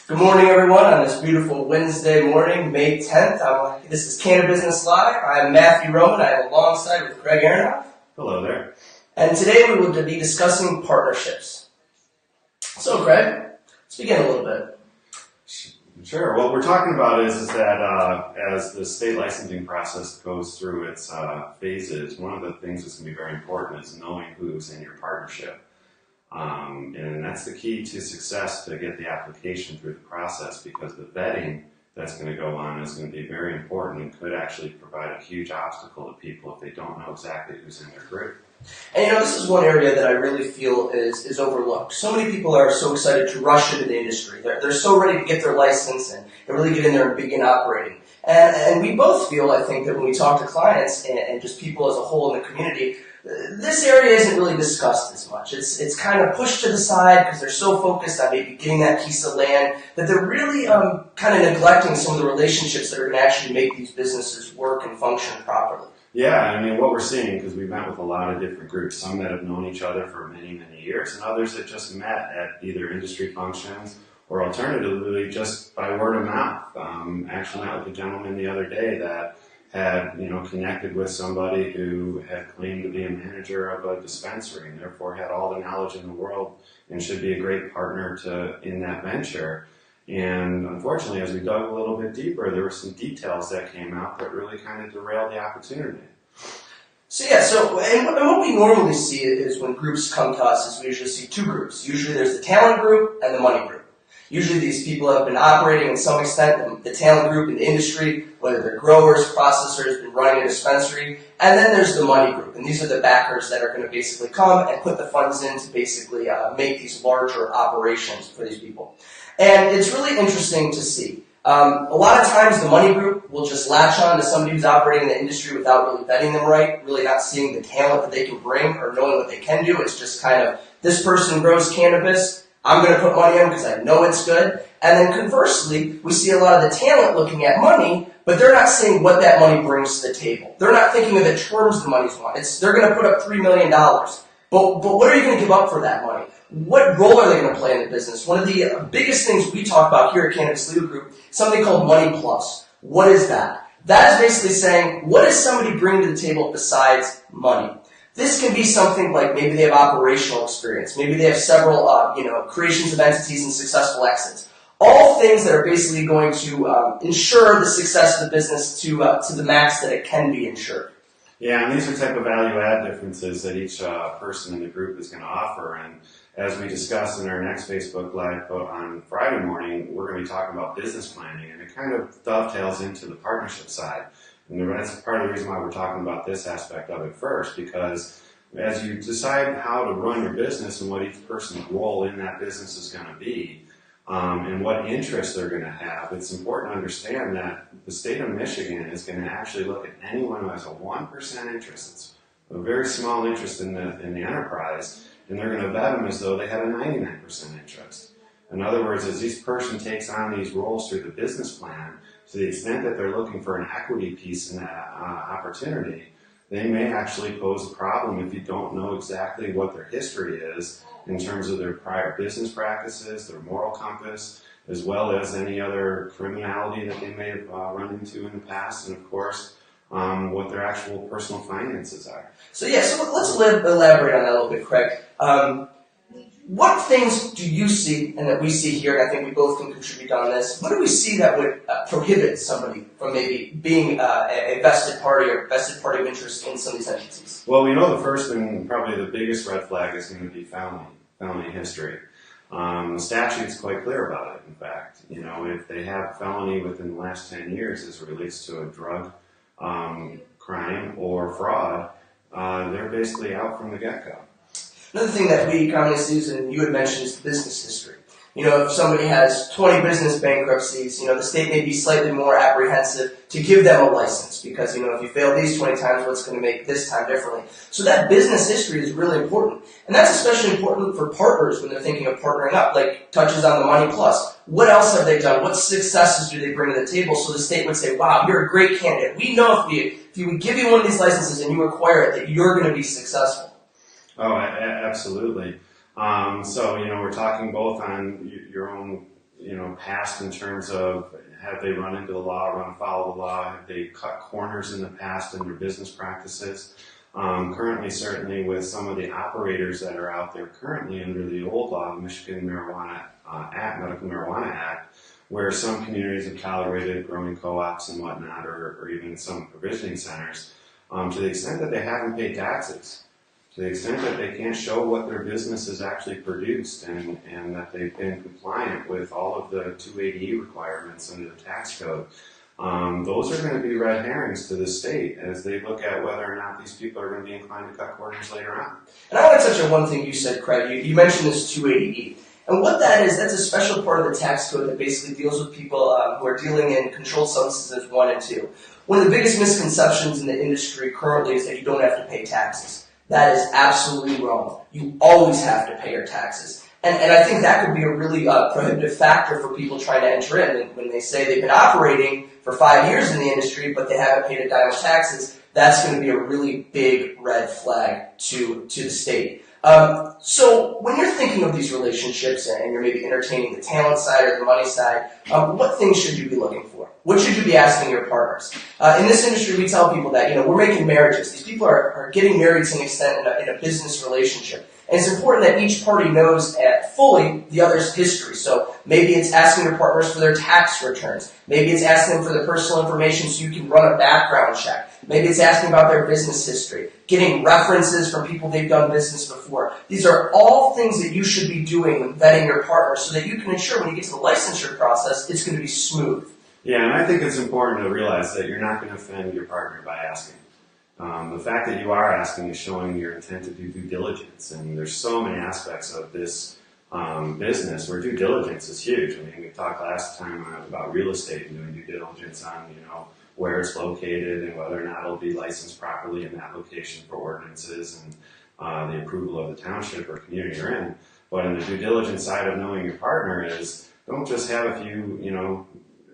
Good morning, everyone, on this beautiful Wednesday morning, May 10th. This is Cannabusiness Live. I'm Matthew Roman. I am alongside with Craig Aronoff. Hello there. And today we will be discussing partnerships. So, Craig, let's begin a little bit. Sure. What we're talking about is that as the state licensing process goes through its phases, one of the things that's going to be very important is knowing who's in your partnership. And that's the key to success to get the application through the process, because the vetting that's going to go on is going to be very important and could actually provide a huge obstacle to people if they don't know exactly who's in their group. And this is one area that I really feel is overlooked. So many people are so excited to rush into the industry. They're so ready to get their license and really get in there and begin operating. And we both feel, I think, that when we talk to clients and just people as a whole in the community, this area isn't really discussed as much. It's kind of pushed to the side because they're so focused on maybe getting that piece of land that they're really kind of neglecting some of the relationships that are going to actually make these businesses work and function properly. Yeah, I mean, what we're seeing, because we've met with a lot of different groups, some that have known each other for many, many years, and others that just met at either industry functions or alternatively just by word of mouth. Actually met with a gentleman the other day that had, connected with somebody who had claimed to be a manager of a dispensary and therefore had all the knowledge in the world and should be a great partner in that venture. And unfortunately, as we dug a little bit deeper, there were some details that came out that really kind of derailed the opportunity. And what we normally see is when groups come to us is we usually see two groups. Usually there's the talent group and the money group. Usually these people have been operating in some extent, the talent group in the industry, whether they're growers, processors, been running a dispensary, and then there's the money group. And these are the backers that are going to basically come and put the funds in to basically make these larger operations for these people. And it's really interesting to see. A lot of times the money group will just latch on to somebody who's operating in the industry without really vetting them right, really not seeing the talent that they can bring or knowing what they can do. It's just kind of, this person grows cannabis, I'm going to put money in because I know it's good. And then conversely, we see a lot of the talent looking at money, but they're not seeing what that money brings to the table. They're not thinking of the terms the money's on. They're going to put up $3 million. But what are you going to give up for that money? What role are they going to play in the business? One of the biggest things we talk about here at Cannabis Legal Group is something called Money Plus. What is that? That is basically saying, what does somebody bring to the table besides money? This can be something like maybe they have operational experience. Maybe they have several, creations of entities and successful exits. All things that are basically going to ensure the success of the business to the max that it can be ensured. Yeah, and these are type of value-add differences that each person in the group is going to offer. And as we discussed in our next Facebook Live on Friday morning, we're going to be talking about business planning, and it kind of dovetails into the partnership side. And that's part of the reason why we're talking about this aspect of it first, because as you decide how to run your business and what each person's role in that business is going to be, and what interests they're going to have, it's important to understand that the state of Michigan is going to actually look at anyone who has a 1% interest. It's a very small interest in the enterprise, and they're going to vet them as though they had a 99% interest. In other words, as each person takes on these roles through the business plan, to the extent that they're looking for an equity piece in that opportunity, they may actually pose a problem if you don't know exactly what their history is in terms of their prior business practices, their moral compass, as well as any other criminality that they may have run into in the past, and of course, what their actual personal finances are. So let's elaborate on that a little bit, Craig. What things do you see and that we see here, and I think we both can contribute on this, what do we see that would prohibit somebody from maybe being a vested party or vested party of interest in some of these entities? Well, we know the first and probably the biggest red flag is going to be felony history. The statute's quite clear about it, in fact. If they have felony within the last 10 years as it relates to a drug crime or fraud, they're basically out from the get-go. Another thing that we commonly see, and you had mentioned, is business history. If somebody has 20 business bankruptcies, the state may be slightly more apprehensive to give them a license because, if you fail these 20 times, what's going to make this time differently? So that business history is really important. And that's especially important for partners when they're thinking of partnering up, like touches on the Money Plus. What else have they done? What successes do they bring to the table? So the state would say, wow, you're a great candidate. We know if you would give you one of these licenses and you acquire it, that you're going to be successful. Oh, absolutely. So, we're talking both on your own past in terms of have they run into the law, run afoul of the law, have they cut corners in the past in their business practices. Currently, certainly with some of the operators that are out there currently under the old law, the Michigan Marijuana Act, Medical Marijuana Act, where some communities have tolerated growing co-ops and whatnot, or even some provisioning centers, to the extent that they haven't paid taxes, to the extent that they can't show what their business has actually produced and that they've been compliant with all of the 280E requirements under the tax code. Those are going to be red herrings to the state as they look at whether or not these people are going to be inclined to cut corners later on. And I want to touch on one thing you said, Craig. You mentioned this 280E. And what that is, that's a special part of the tax code that basically deals with people who are dealing in controlled substances 1 and 2. One of the biggest misconceptions in the industry currently is that you don't have to pay taxes. That is absolutely wrong. You always have to pay your taxes. And I think that could be a really prohibitive factor for people trying to enter in. When they say they've been operating for 5 years in the industry, but they haven't paid a dime of taxes, that's going to be a really big red flag to the state. So when you're thinking of these relationships and you're maybe entertaining the talent side or the money side, what things should you be looking for? What should you be asking your partners? In this industry, we tell people that, we're making marriages. These people are getting married to an extent in a business relationship. And it's important that each party knows fully the other's history. So maybe it's asking your partners for their tax returns. Maybe it's asking them for their personal information so you can run a background check. Maybe it's asking about their business history, getting references from people they've done business before. These are all things that you should be doing when vetting your partner so that you can ensure when you get to the licensure process, it's going to be smooth. Yeah, and I think it's important to realize that you're not going to offend your partner by asking. The fact that you are asking is showing your intent to do due diligence, and there's so many aspects of this business where due diligence is huge. I mean, we talked last time about real estate and doing due diligence on, where it's located and whether or not it'll be licensed properly in that location for ordinances and the approval of the township or community you're in. But in the due diligence side of knowing your partner is don't just have a few,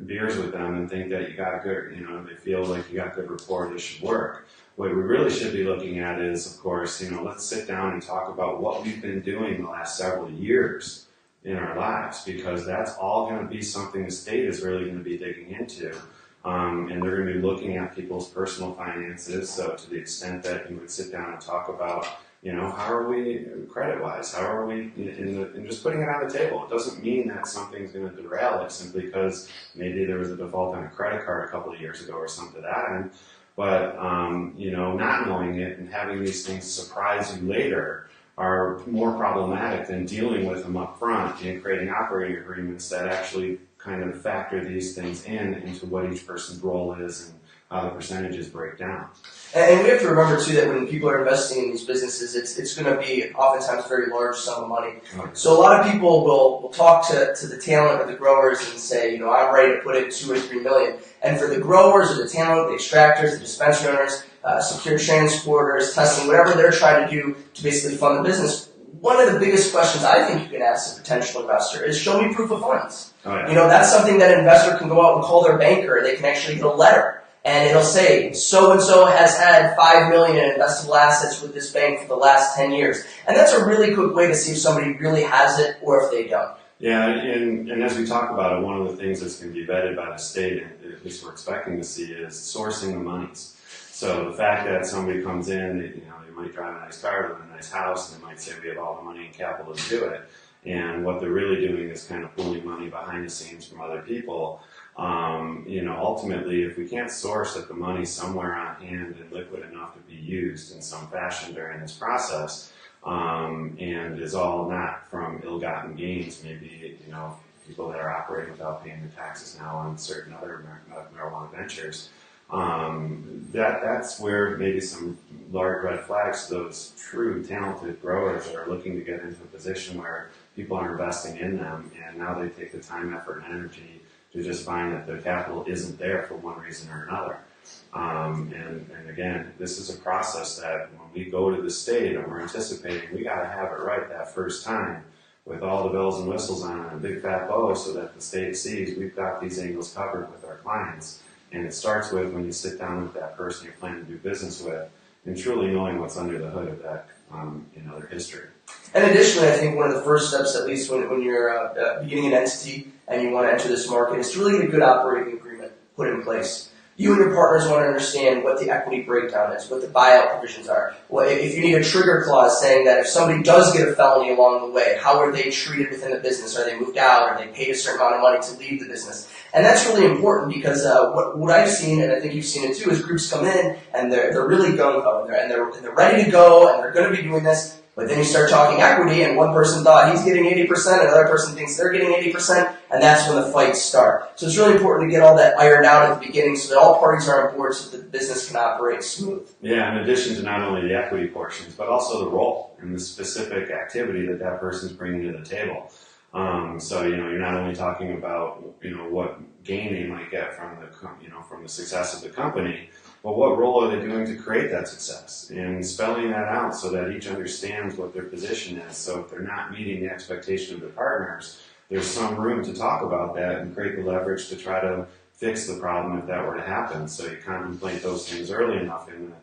beers with them and think that you got a good, they feel like you got good rapport, this should work. What we really should be looking at is, of course, let's sit down and talk about what we've been doing the last several years in our lives, because that's all going to be something the state is really going to be digging into. And they're going to be looking at people's personal finances. So to the extent that you would sit down and talk about, how are we credit-wise? How are we in just putting it on the table? It doesn't mean that something's going to derail it simply because maybe there was a default on a credit card a couple of years ago or something to that end. But, not knowing it and having these things surprise you later are more problematic than dealing with them up front and creating operating agreements that actually kind of factor these things into what each person's role is and how the percentages break down. And we have to remember, too, that when people are investing in these businesses, it's going to be oftentimes a very large sum of money. Okay. So a lot of people will talk to the talent or the growers and say, I'm ready to put in $2 or $3 million. And for the growers or the talent, the extractors, the dispensary owners, secure transporters, testing, whatever they're trying to do to basically fund the business, one of the biggest questions I think you can ask a potential investor is show me proof of funds. Oh, yeah. That's something that an investor can go out and call their banker. They can actually get a letter. And it'll say, so-and-so has had $5 million in investable assets with this bank for the last 10 years. And that's a really quick way to see if somebody really has it or if they don't. Yeah, and as we talk about it, one of the things that's going to be vetted by the state, and at least we're expecting to see, is sourcing the monies. So the fact that somebody comes in, they might drive a nice car, live in a nice house, and they might say we have all the money and capital to do it. And what they're really doing is kind of pulling money behind the scenes from other people. Ultimately, if we can't source that the money's somewhere on hand and liquid enough to be used in some fashion during this process, and is all not from ill-gotten gains, maybe, people that are operating without paying the taxes now on certain other marijuana ventures, that's where maybe some large red flags to those true talented growers that are looking to get into a position where people are investing in them, and now they take the time, effort, and energy to just find that their capital isn't there for one reason or another. And again, this is a process that when we go to the state and we're anticipating, we got to have it right that first time with all the bells and whistles on and a big fat bow so that the state sees we've got these angles covered with our clients. And it starts with when you sit down with that person you're planning to do business with and truly knowing what's under the hood of that, their history. And additionally, I think one of the first steps, at least when you're beginning an entity and you want to enter this market, is to really get a good operating agreement put in place. You and your partners want to understand what the equity breakdown is, what the buyout provisions are. If you need a trigger clause saying that if somebody does get a felony along the way, how are they treated within the business? Are they moved out? Are they paid a certain amount of money to leave the business? And that's really important because what I've seen, and I think you've seen it too, is groups come in and they're really gung-ho and they're ready to go and they're going to be doing this. But then you start talking equity, and one person thought he's getting 80%, another person thinks they're getting 80%, and that's when the fights start. So it's really important to get all that ironed out at the beginning so that all parties are on board so that the business can operate smooth. Yeah, in addition to not only the equity portions, but also the role and the specific activity that person's bringing to the table. So you're not only talking about what gain they might get from the success of the company, but what role are they doing to create that success? And spelling that out so that each understands what their position is. So if they're not meeting the expectation of their partners, there's some room to talk about that and create the leverage to try to fix the problem if that were to happen. So you contemplate those things early enough in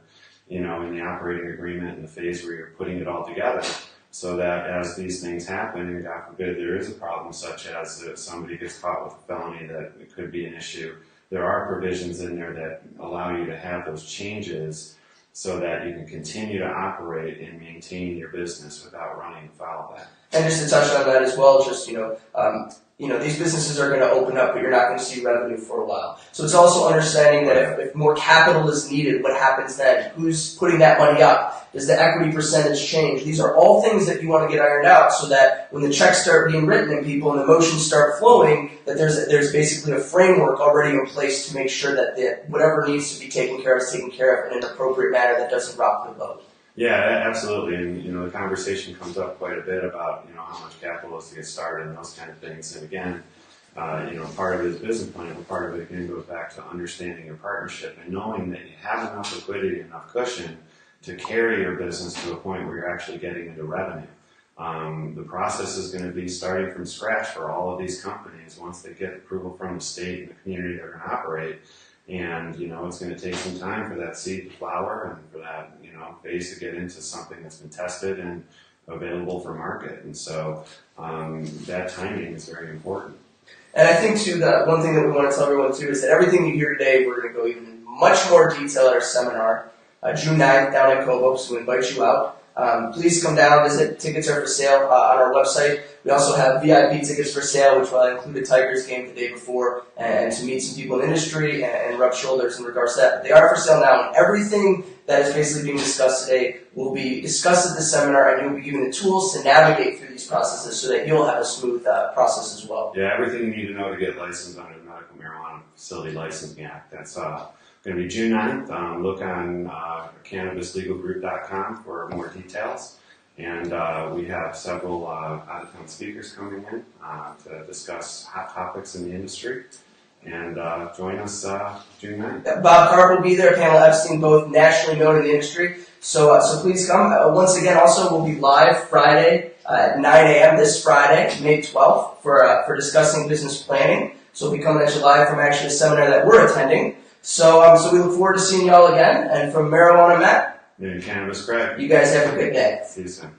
the operating agreement, in the phase where you're putting it all together, so that as these things happen, and God forbid there is a problem such as if somebody gets caught with a felony that it could be an issue, there are provisions in there that allow you to have those changes so that you can continue to operate and maintain your business without running afoul of that. And just to touch on that as well, just these businesses are going to open up, but you're not going to see revenue for a while. So it's also understanding that if more capital is needed, what happens then? Who's putting that money up? Does the equity percentage change? These are all things that you want to get ironed out so that when the checks start being written and people and the motions start flowing, that there's basically a framework already in place to make sure that whatever needs to be taken care of is taken care of in an appropriate manner that doesn't rock the boat. Yeah, absolutely. And the conversation comes up quite a bit about how much capital is to get started and those kind of things. And again, part of it is business plan, but part of it again goes back to understanding your partnership and knowing that you have enough liquidity, enough cushion to carry your business to a point where you're actually getting into revenue. The process is going to be starting from scratch for all of these companies once they get approval from the state and the community they're going to operate. And, it's going to take some time for that seed to flower and for that, phase to get into something that's been tested and available for market. And so that timing is very important. And I think, too, that one thing that we want to tell everyone, too, is that everything you hear today, we're going to go even much more detail at our seminar, June 9th down at Kobo, so we invite you out. Please come down, visit. Tickets are for sale on our website. We also have VIP tickets for sale, which will include a Tigers game the day before, and to meet some people in the industry and rub shoulders in regards to that. But they are for sale now, and everything that is basically being discussed today will be discussed at the seminar, and you'll be given the tools to navigate through these processes so that you'll have a smooth process as well. Yeah, everything you need to know to get licensed under the Medical Marijuana Facility Licensing Act. That's going to be June 9th. Look on CannabisLegalGroup.com for more details. And we have several out-of-town speakers coming in to discuss hot topics in the industry. And join us June 9th. Bob Carp will be there, Pamela Epstein, both nationally known in the industry. So please come. Once again, also, we'll be live Friday at 9 a.m. this Friday, May 12th, for discussing business planning. So we'll be coming at you live from actually a seminar that we're attending. So we look forward to seeing you all again. And from Marijuana Matt and Cannabis Greg, you guys have a good day. See you soon.